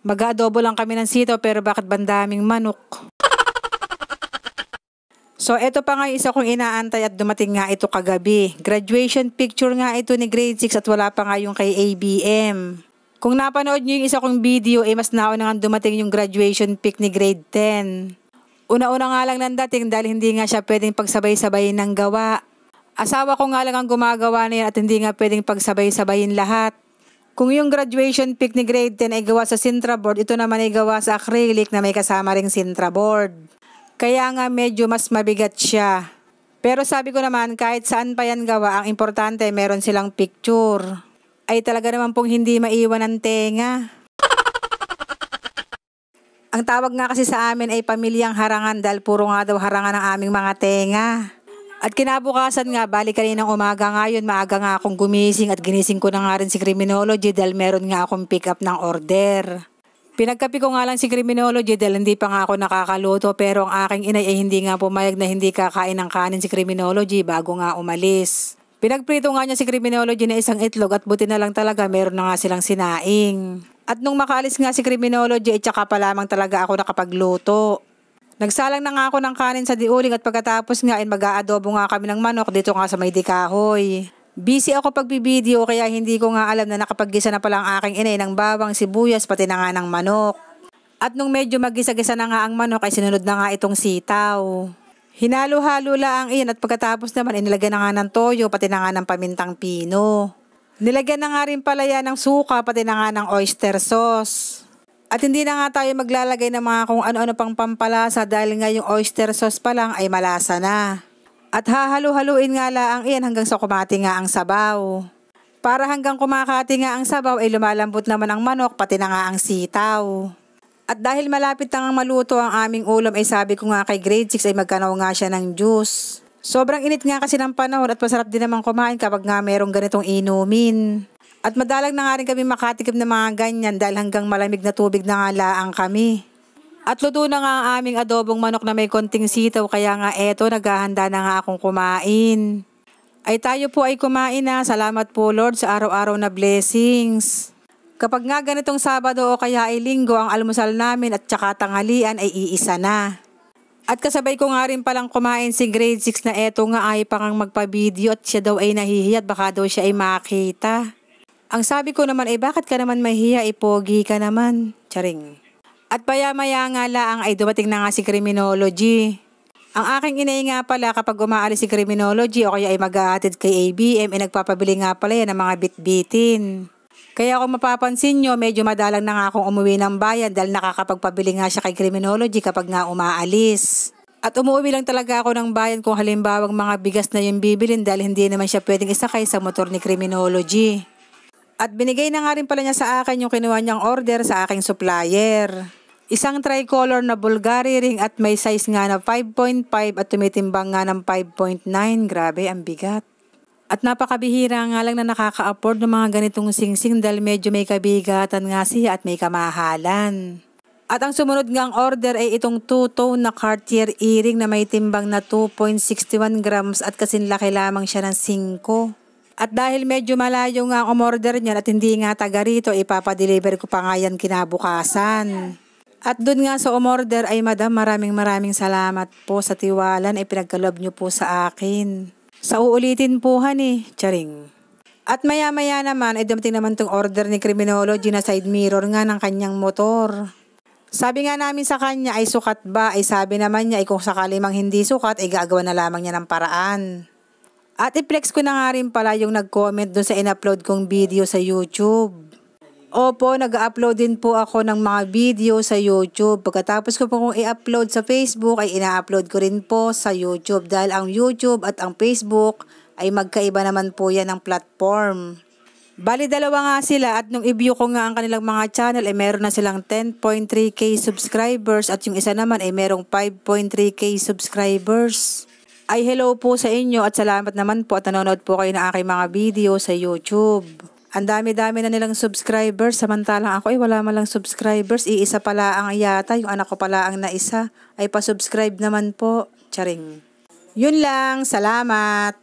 Mag-aadobo lang kami ng sitaw pero bakit bandaming manok? So eto pa nga yung isa kong inaantay at dumating nga ito kagabi. Graduation picture nga ito ni grade 6 at wala pa nga yung kay ABM. Kung napanood nyo yung isa kong video, mas nauna nga dumating yung graduation pic ni grade 10. Una-una nga lang nang dating dahil hindi nga siya pwedeng pagsabay-sabayin ng gawa. Asawa ko nga lang ang gumagawa na yan at hindi nga pwedeng pagsabay-sabayin lahat. Kung yung graduation pic ni grade 10 ay gawa sa Sintra board, ito naman ay gawa sa acrylic na may kasama ring Sintra board. Kaya nga medyo mas mabigat siya. Pero sabi ko naman kahit saan pa yan gawa, ang importante meron silang picture. Ay talaga naman pong hindi maiwan ng tenga. Ang tawag nga kasi sa amin ay pamilyang harangan dahil puro nga daw harangan ng aming mga tenga. At kinabukasan nga, bali kaninang umaga ngayon, maaga nga akong gumising at ginising ko na nga rin si Criminology dahil meron nga akong pick up ng order. Pinagkapi ko nga lang si Criminology dahil hindi pa nga ako nakakaluto pero ang aking inay ay hindi nga pumayag na hindi kakain ng kanin si Criminology bago nga umalis. Pinagprito nga niya si Criminology na isang itlog at buti na lang talaga meron na nga silang sinaing. At nung makaalis nga si Criminology ay tsaka pa lamang talaga ako nakapagluto. Nagsalang na nga ako ng kanin sa diuling at pagkatapos nga ay mag-aadobo nga kami ng manok dito nga sa may dikahoy. Busy ako pagbibideo kaya hindi ko nga alam na nakapaggisa na pala ang aking inay ng bawang, sibuyas pati na nga ng manok. At nung medyo magisa-gisa na nga ang manok ay sinunod na nga itong sitaw. Hinalo-halo lang iyan at pagkatapos naman inilagyan na nga ng toyo pati na nga ng pamintang pino. Nilagyan na nga rin pala yan ng suka pati na nga ng oyster sauce. At hindi na nga tayo maglalagay ng mga kung ano-ano pang pampalasa dahil nga yung oyster sauce pa lang ay malasa na. At hahalo-haluin nga lang iyan hanggang sa kumati nga ang sabaw. Para hanggang kumakati nga ang sabaw ay lumalambot naman ang manok pati na nga ang sitaw. At dahil malapit na nga maluto ang aming ulam ay sabi ko nga kay grade 6 ay magkanaw nga siya ng juice. Sobrang init nga kasi ng panahon at masarap din naman kumain kapag nga merong ganitong inumin. At madalang na nga rin kami makatikim ng mga ganyan dahil hanggang malamig na tubig na nga laang kami. At luto na nga ang aming adobong manok na may konting sitaw kaya nga eto naghahanda na nga akong kumain. Ay tayo po ay kumain na. Salamat po Lord sa araw-araw na blessings. Kapag nga ganitong Sabado o kaya ay Linggo ang almusal namin at tsaka tanghalian ay iisa na. At kasabay ko nga rin palang kumain si grade 6 na eto nga ay pangang magpa-video at siya daw ay nahihiya at baka daw siya ay makita. Ang sabi ko naman ay bakit ka naman mahihiya, pogi ka naman. Charing. At maya-maya nga lang ay dumating na nga si Criminology. Ang aking inay nga pala kapag umaalis si Criminology o kaya ay mag-aatid kay ABM ay nagpapabili nga pala yan ng mga bit-bitin. Kaya kung mapapansin nyo, medyo madalang na nga akong umuwi ng bayan dahil nakakapagpabili nga siya kay Criminology kapag nga umaalis. At umuwi lang talaga ako ng bayan kung halimbawang mga bigas na yung bibilin dahil hindi naman siya pwedeng isakay sa motor ni Criminology. At binigay na nga rin pala niya sa akin yung kinuha niyang order sa aking supplier. Isang tricolor na Bulgari ring at may size nga na 5.5 at tumitimbang nga ng 5.9. Grabe, ang bigat. At napakabihira nga lang na nakaka-afford ng mga ganitong singsing dahil medyo may kabigatan nga siya at may kamahalan. At ang sumunod ngang order ay itong two-tone na Cartier earring na may timbang na 2.61 grams at kasinlaki lamang siya ng 5. At dahil medyo malayo nga ang umorder niyan at hindi nga taga rito, ipapadeliver ko pa nga yan kinabukasan. At dun nga sa umorder ay madam, maraming salamat po sa tiwala na ipinagkalob niyo po sa akin. Sa uulitin po charing. At maya-maya naman ay dumating naman tong order ni Criminology na side mirror nga ng kanyang motor. Sabi nga namin sa kanya ay sukat ba? Ay sabi naman niya ay kung sakali mang hindi sukat ay gagawa na lamang niya ng paraan. At i-flex ko na nga rin pala yung nag-comment doon sa in-upload kong video sa YouTube. Opo, nag-upload din po ako ng mga video sa YouTube. Pagkatapos ko po kung i-upload sa Facebook ay ina-upload ko rin po sa YouTube dahil ang YouTube at ang Facebook ay magkaiba naman po yan ng platform. Bali dalawa nga sila at nung i-view ko nga ang kanilang mga channel ay meron na silang 10.3k subscribers at yung isa naman ay merong 5.3k subscribers. Ay hello po sa inyo at salamat naman po at nanonood po kayo ng aking mga video sa YouTube. Ang dami-dami na nilang subscribers, samantalang ako ay wala malang subscribers. Iisa pala ang yata, yung anak ko pala ang naisa ay pa-subscribe naman po. Charing. Yun lang, salamat.